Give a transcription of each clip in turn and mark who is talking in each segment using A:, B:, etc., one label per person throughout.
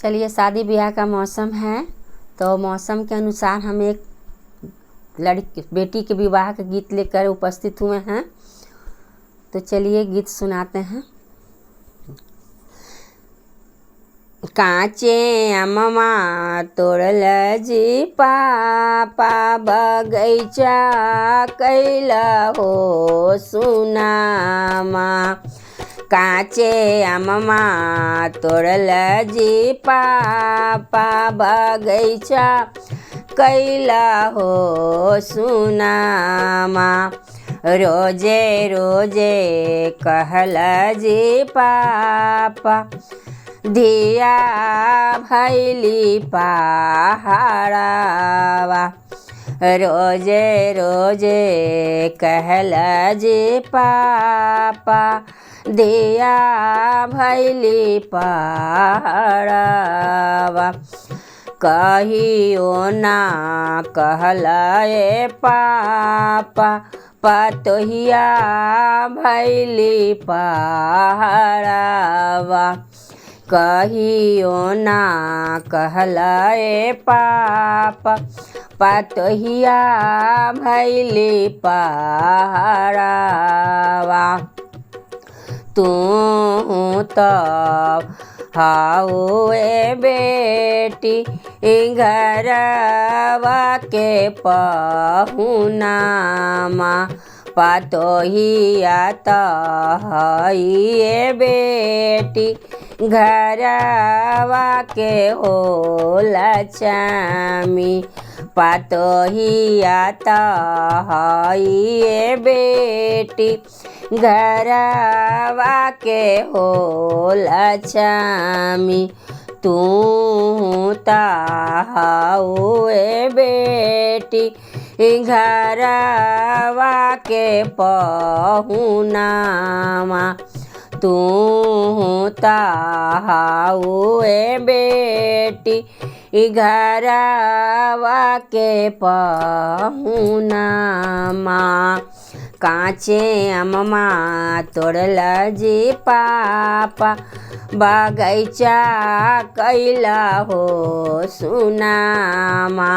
A: चलिए, शादी ब्याह का मौसम है तो मौसम के अनुसार हम एक बेटी के विवाह के गीत लेकर उपस्थित हुए हैं। तो चलिए गीत सुनाते हैं। काचे अम्मा तोड़ल जी पापा बगैचा कैला हो सुनामा। काचे अम्मा तोड़ल जी पापा बगैचा कैला हो सुनामा। रोजे रोजे कहल जी पापा धिया भैली पहाड़ावा। रोजे रोजे कहल जी पापा धिया भैली पहाड़ावा। कहियो ना कहल ए पापा पतोहिया भैली पहाड़ावा। कहियो ना कहल ए पापा पतोहिया भैली पहाड़ावा। तू तब हाउ ए बेटी घरवा के पहुनामा। पतोहिया त हई ए बेटी घरवा के होला चामी। पतोहिया त हई ए बेटी घरवा के होला चामी। तू त हाउ ए बेटी घरवा के पहुनामा। तू त हाउ ए बेटी घरवा के पहुनामा। काचे अम्मा तोड़ल जी पापा बगैचा कैला हो सुनामा।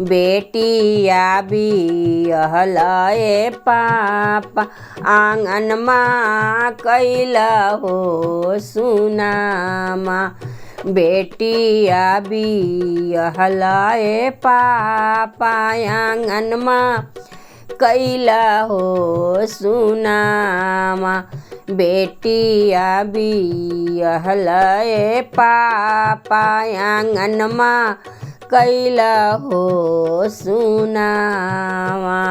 A: बेटिया बिहल ए पापा आंगनमा कैला हो सुनामा। बेटिया बिहल ए पापा आंगनमा कैला हो सुनामा। बेटिया बिहल ए पापा आंगनमा कैला हो सुनामा।